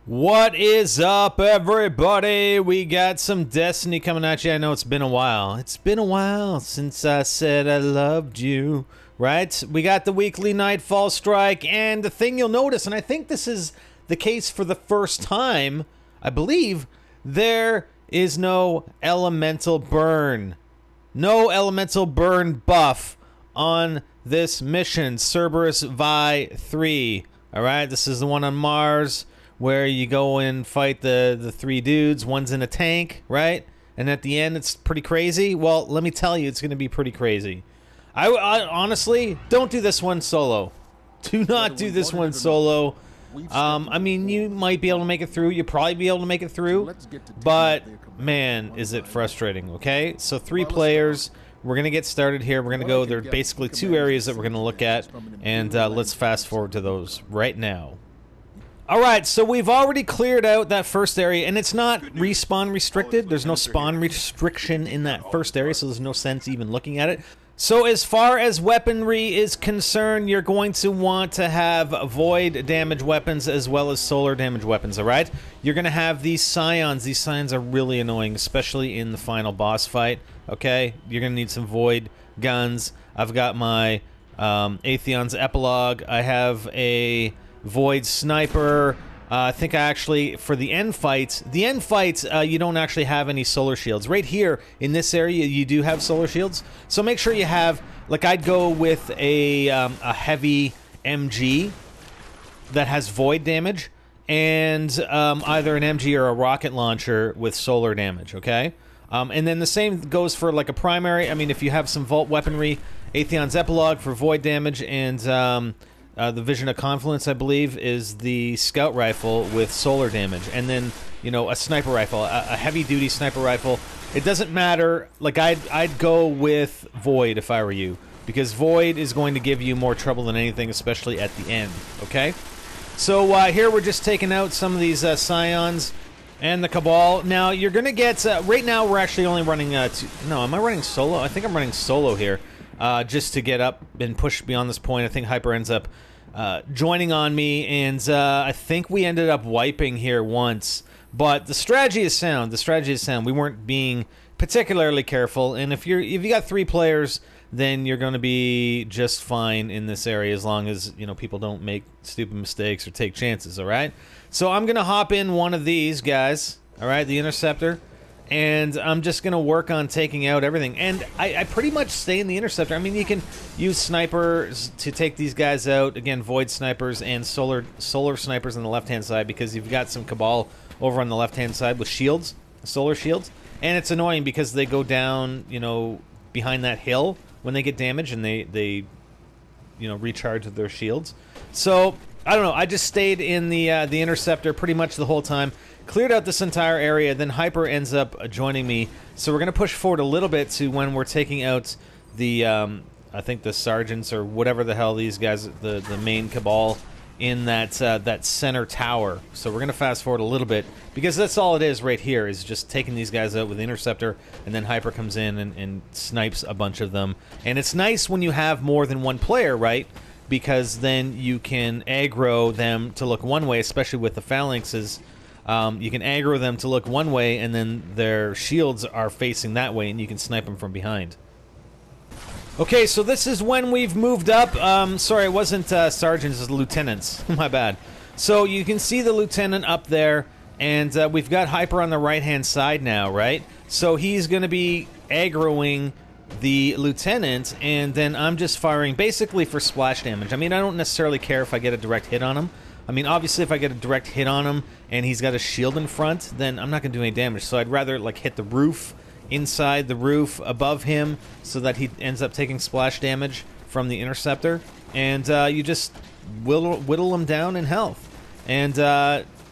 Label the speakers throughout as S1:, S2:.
S1: What is up, everybody? We got some Destiny coming at you. I know it's been a while. It's been a while since I said I loved you, right? We got the weekly Nightfall strike, and the thing you'll notice, and I think this is the case for the first time, I believe, there is no elemental burn. No elemental burn buff on this mission, Cerberus VAE 3. Alright, this is the one on Mars, where you go and fight the three dudes. One's in a tank, right? And at the end, it's pretty crazy. Well, let me tell you, it's going to be pretty crazy. I honestly, don't do this one solo. Do not do this one solo. I mean, you might be able to make it through. You'll probably be able to make it through. But, man, is it frustrating, okay? So 3 players. We're going to get started here. We're going to go, there are basically 2 areas that we're going to look at. And let's fast forward to those right now. Alright, so we've already cleared out that first area, and it's not respawn restricted. There's no spawn restriction in that first area, so there's no sense even looking at it. So as far as weaponry is concerned, you're going to want to have void damage weapons as well as solar damage weapons, alright? You're going to have these scions. These scions are really annoying, especially in the final boss fight, okay? You're going to need some void guns. I've got my Atheon's Epilogue. I have a void sniper. I think I actually, for the end fights, you don't actually have any solar shields. Right here, in this area, you do have solar shields. So make sure you have, like, I'd go with a heavy MG that has void damage, and either an MG or a rocket launcher with solar damage, okay? And then the same goes for, like, a primary. I mean, if you have some vault weaponry, Atheon's Epilogue for void damage, and the Vision of Confluence, I believe, is the scout rifle with solar damage. And then, you know, a sniper rifle, a heavy-duty sniper rifle. It doesn't matter. Like, I'd go with Void if I were you, because Void is going to give you more trouble than anything, especially at the end, okay? So here we're just taking out some of these Scions and the Cabal. Now, you're going to get... right now, we're actually only running... no, am I running solo? I think I'm running solo here. Just to get up and push beyond this point. I think Hyper ends up joining on me, and I think we ended up wiping here once. But the strategy is sound. The strategy is sound. We weren't being particularly careful, and if you got 3 players, then you're going to be just fine in this area as long as, you know, people don't make stupid mistakes or take chances. All right. So I'm going to hop in one of these guys. All right, the Interceptor. And I'm just going to work on taking out everything. And I pretty much stay in the Interceptor. I mean, you can use snipers to take these guys out. Again, void snipers and solar snipers on the left-hand side, because you've got some Cabal over on the left-hand side with shields, solar shields. And it's annoying because they go down, you know, behind that hill when they get damaged, and they you know, recharge their shields. So, I don't know. I just stayed in the Interceptor pretty much the whole time. Cleared out this entire area, then Hyper ends up joining me. So we're going to push forward a little bit to when we're taking out the, I think the Sergeants or whatever the hell these guys, the main Cabal in that center tower. So we're going to fast forward a little bit, because that's all it is right here, is just taking these guys out with the Interceptor, and then Hyper comes in and snipes a bunch of them. And it's nice when you have more than one player, right? Because then you can aggro them to look one way, especially with the phalanxes. You can aggro them to look one way, and then their shields are facing that way, and you can snipe them from behind. Okay, so this is when we've moved up. Sorry, it wasn't sergeants, it was lieutenants. My bad. So you can see the lieutenant up there, and we've got Hyper on the right-hand side now, right? So he's going to be aggroing the lieutenant, and then I'm just firing basically for splash damage. I mean, I don't necessarily care if I get a direct hit on him. I mean, obviously, if I get a direct hit on him and he's got a shield in front, then I'm not going to do any damage. So I'd rather, like, hit the roof, inside the roof, above him, so that he ends up taking splash damage from the Interceptor. And you just whittle him down in health. And,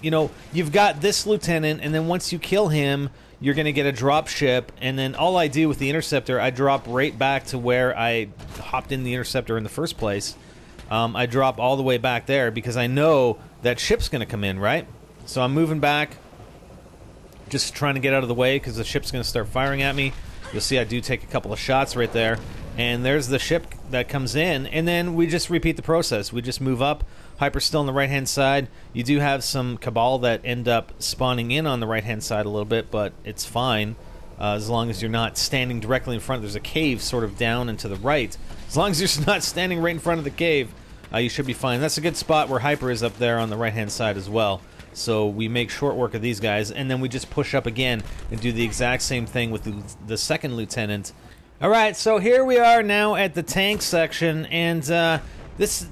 S1: you know, you've got this lieutenant, and then once you kill him, you're going to get a drop ship. And then all I do with the Interceptor, I drop right back to where I hopped in the Interceptor in the first place. I drop all the way back there because I know that ship's going to come in, right? So I'm moving back, just trying to get out of the way because the ship's going to start firing at me. You'll see I do take a couple of shots right there. And there's the ship that comes in, and then we just repeat the process. We just move up. Hyper's still on the right-hand side. You do have some Cabal that end up spawning in on the right-hand side a little bit, but it's fine as long as you're not standing directly in front. There's a cave sort of down and to the right. As long as you're not standing right in front of the cave, you should be fine. That's a good spot where Hyper is up there on the right-hand side as well. So we make short work of these guys, and then we just push up again and do the exact same thing with the second lieutenant. Alright, so here we are now at the tank section, and this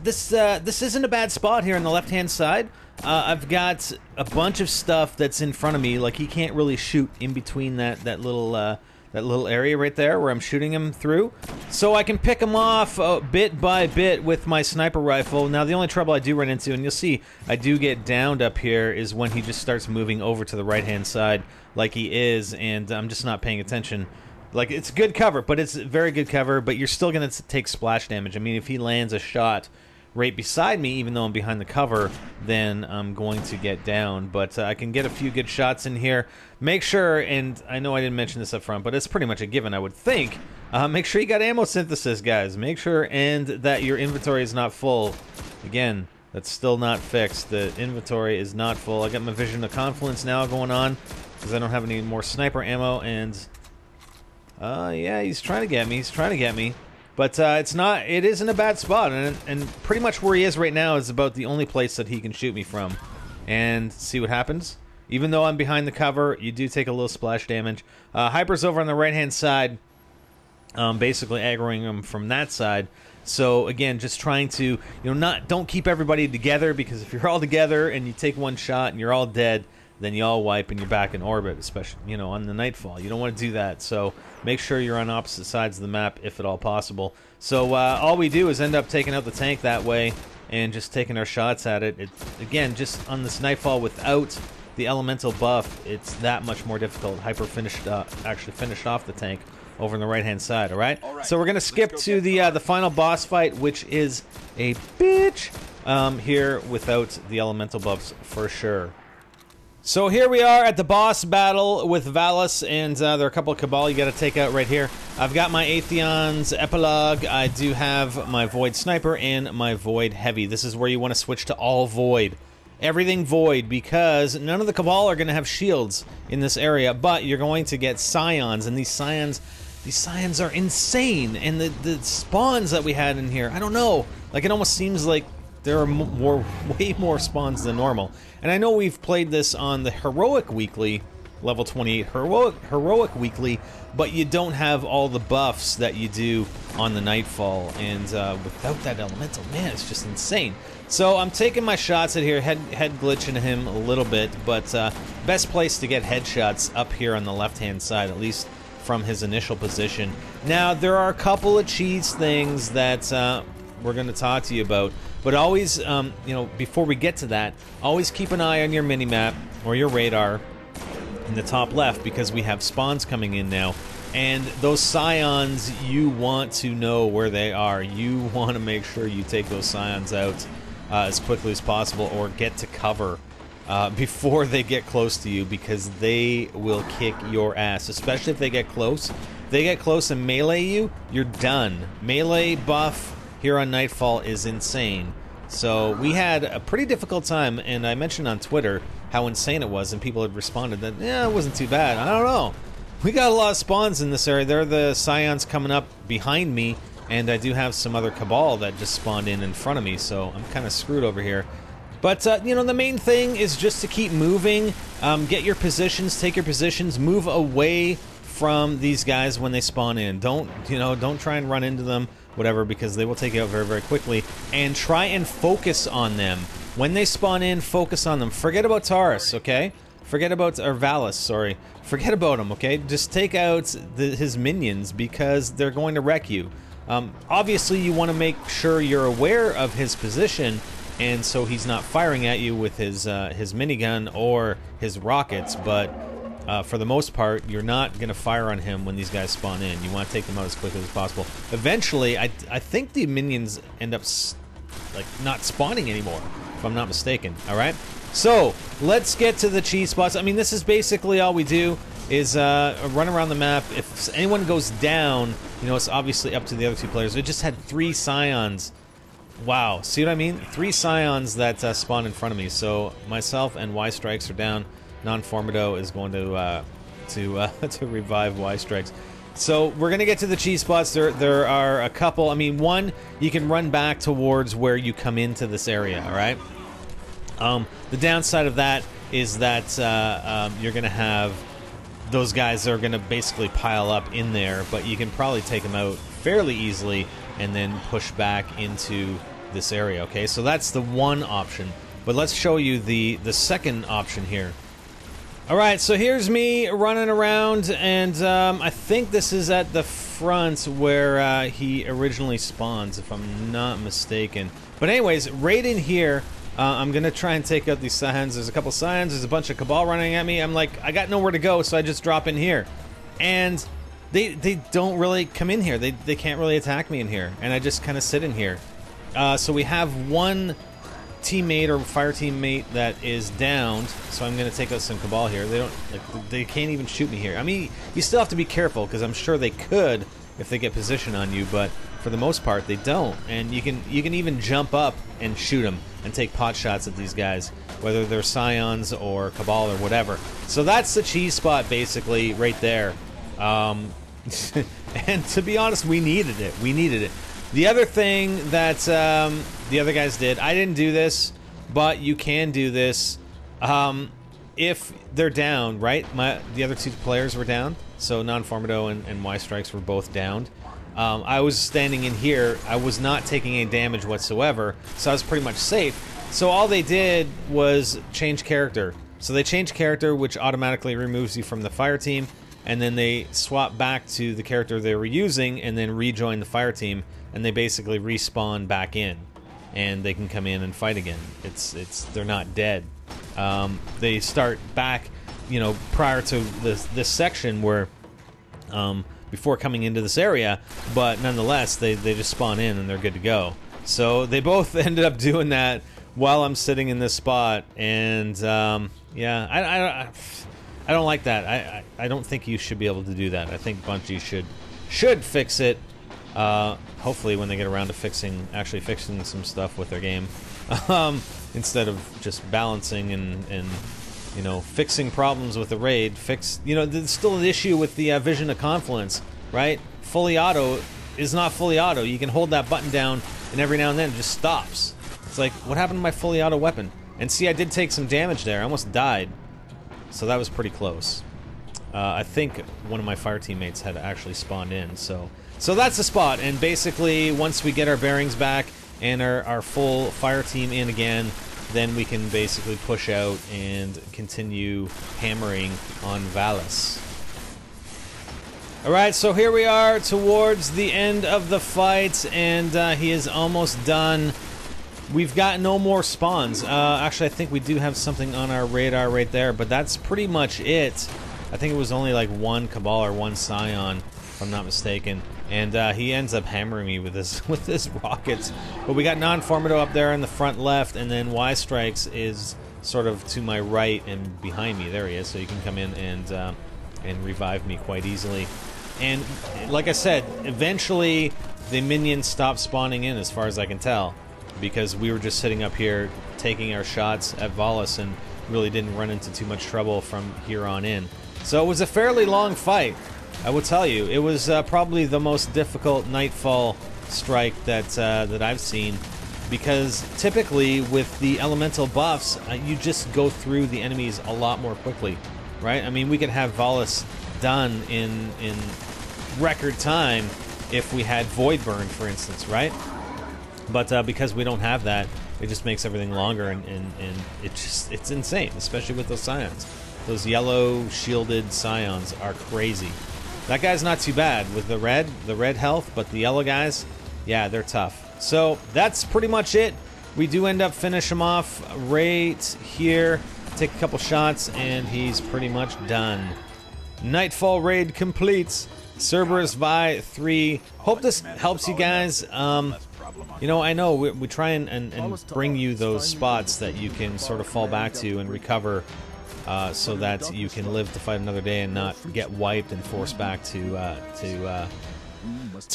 S1: isn't a bad spot here on the left-hand side. I've got a bunch of stuff that's in front of me, like he can't really shoot in between that little area right there where I'm shooting him through. So I can pick him off bit by bit with my sniper rifle. Now the only trouble I do run into, and you'll see I do get downed up here, is when he just starts moving over to the right-hand side like he is, and I'm just not paying attention. Like, it's good cover, but it's very good cover, but you're still going to take splash damage. I mean, if he lands a shot right beside me, even though I'm behind the cover, then I'm going to get down. But I can get a few good shots in here. Make sure, and I know I didn't mention this up front, but it's pretty much a given, I would think. Make sure you got ammo synthesis, guys. Make sure and that your inventory is not full. Again, that's still not fixed. The inventory is not full. I got my Vision of Confluence now going on because I don't have any more sniper ammo, and yeah, he's trying to get me. He's trying to get me. But it isn't a bad spot, and pretty much where he is right now is about the only place that he can shoot me from. And see what happens. Even though I'm behind the cover, you do take a little splash damage. Hyper's over on the right-hand side, basically aggroing him from that side. So again, just trying to, don't keep everybody together, because if you're all together and you take one shot and you're all dead, then you all wipe and you're back in orbit, especially, on the Nightfall. You don't want to do that, so make sure you're on opposite sides of the map if at all possible. So all we do is end up taking out the tank that way and just taking our shots at it. Again, just on this Nightfall without the elemental buff, it's that much more difficult. Hyper actually finished off the tank over on the right-hand side, all right? So we're going to skip to the final boss fight, which is a bitch here without the elemental buffs for sure. So here we are at the boss battle with Valus, and there are a couple of Cabal you got to take out right here. I've got my Atheon's Epilogue. I do have my Void Sniper and my Void Heavy. This is where you want to switch to all Void. Everything Void, because none of the Cabal are going to have shields in this area, but you're going to get Scions, and these Scions are insane. And the spawns that we had in here, I don't know. Like, it almost seems like there are way more spawns than normal. And I know we've played this on the Heroic Weekly, level 28 Heroic Weekly, but you don't have all the buffs that you do on the Nightfall. And without that elemental, man, it's just insane. So I'm taking my shots at here, head glitching him a little bit, but best place to get headshots up here on the left-hand side, at least from his initial position. Now, there are a couple of cheese things that we're going to talk to you about. But always, before we get to that, always keep an eye on your minimap or your radar in the top left, because we have spawns coming in now. And those Scions, you want to know where they are. You want to make sure you take those Scions out as quickly as possible, or get to cover before they get close to you, because they will kick your ass, especially if they get close. If they get close and melee you, you're done. Melee buff here on Nightfall is insane. So we had a pretty difficult time, and I mentioned on Twitter how insane it was, and people had responded that, yeah, it wasn't too bad. I don't know. We got a lot of spawns in this area. There are the Scions coming up behind me, and I do have some other Cabal that just spawned in front of me, so I'm kind of screwed over here. But, the main thing is just to keep moving, get your positions, take your positions, move away from these guys when they spawn in. Don't try and run into them, whatever, because they will take you out very, very quickly. And try and focus on them. When they spawn in, focus on them. Forget about Taurus, okay? Forget about, or Valus, sorry. Forget about him, okay? Just take out his minions, because they're going to wreck you. Obviously, you want to make sure you're aware of his position, and so he's not firing at you with his minigun or his rockets, but for the most part, you're not going to fire on him when these guys spawn in. You want to take them out as quickly as possible. Eventually, I think the minions end up not spawning anymore, if I'm not mistaken. All right? So, let's get to the cheese spots. I mean, this is basically all we do. is run around the map. If anyone goes down, you know, it's obviously up to the other two players. It just had 3 Scions. Wow, see what I mean? 3 Scions that spawned in front of me. So myself and Y Strikes are down. Non-Formido is going to to revive Y Strikes. So we're gonna get to the cheese spots. There are a couple. I mean, one, you can run back towards where you come into this area. All right. The downside of that is that you're gonna have those guys that are gonna basically pile up in there, but you can probably take them out fairly easily and then push back into this area. Okay, so that's the one option. But let's show you the second option here. Alright, so here's me running around, and I think this is at the front where he originally spawns, if I'm not mistaken. But anyways, right in here, I'm going to try and take out these Scions. There's a couple Scions, there's a bunch of Cabal running at me. I'm like, I got nowhere to go, so I just drop in here. And they don't really come in here. They can't really attack me in here, and I just kind of sit in here. So we have one teammate or fire teammate that is downed, so I'm going to take out some Cabal here. They can't even shoot me here. I mean, you still have to be careful, because I'm sure they could if they get position on you, but for the most part they don't. And you can even jump up and shoot them and take pot shots at these guys, whether they're Scions or Cabal or whatever. So that's the cheese spot basically right there. And to be honest, we needed it. We needed it. The other thing that the other guys did, I didn't do this, but you can do this if they're down, right? The other 2 players were down, so Non-Formido and Y Strikes were both downed. I was standing in here. I was not taking any damage whatsoever, so I was pretty much safe. So all they did was change character. So they changed character, which automatically removes you from the fire team, and then they swap back to the character they were using and then rejoin the fire team, and they basically respawn back in, and they can come in and fight again. They're not dead. They start back, you know, prior to this section where before coming into this area, but nonetheless they just spawn in and they're good to go. So they both ended up doing that while I'm sitting in this spot, and yeah, I don't like that. I don't think you should be able to do that. I think Bungie should fix it. Hopefully when they get around to actually fixing some stuff with their game, instead of just balancing and you know, fixing problems with the raid. You know, there's still an issue with the Vision of Confluence, right? Fully auto is not fully auto. You can hold that button down, and every now and then it just stops. It's like, what happened to my fully auto weapon? And see, I did take some damage there. I almost died. So that was pretty close. I think one of my fire teammates had actually spawned in, so that's the spot. And basically, once we get our bearings back and our full fire team in again, then we can basically push out and continue hammering on Valis. Alright, so here we are towards the end of the fight, and he is almost done. We've got no more spawns. Actually, I think we do have something on our radar right there, but that's pretty much it. I think it was only like 1 Cabal or 1 Scion, if I'm not mistaken. And he ends up hammering me with his rockets. But we got Non-Formido up there in the front left, and then Y Strikes is sort of to my right and behind me. There he is, so you can come in and revive me quite easily. And like I said, eventually the minions stopped spawning in, as far as I can tell, because we were just sitting up here taking our shots at Valis and really didn't run into too much trouble from here on in. So it was a fairly long fight, I will tell you. It was probably the most difficult Nightfall strike that I've seen, because typically with the elemental buffs, you just go through the enemies a lot more quickly, right? I mean, we could have Valis done in record time if we had Void Burn, for instance, right? But because we don't have that, it just makes everything longer, and it's insane, especially with those Scions. Those yellow shielded Scions are crazy. That guy's not too bad with the red health, but the yellow guys, yeah, they're tough. So that's pretty much it. We do end up finish him off right here, take a couple shots, and he's pretty much done. Nightfall raid completes. Cerberus VAE 3. Hope this helps you guys. You know, I know we try and bring you those spots that you can sort of fall back to and recover so that you can live to fight another day and not get wiped and forced back to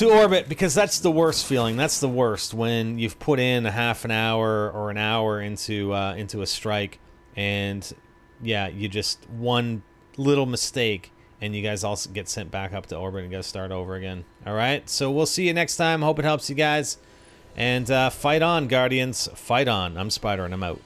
S1: orbit, because that's the worst feeling. That's the worst, when you've put in a half an hour or an hour into a strike, and yeah, you just one little mistake and you guys also get sent back up to orbit and gotta start over again. All right, so we'll see you next time. Hope it helps you guys, and fight on, Guardians, fight on. I'm Spider and I'm out.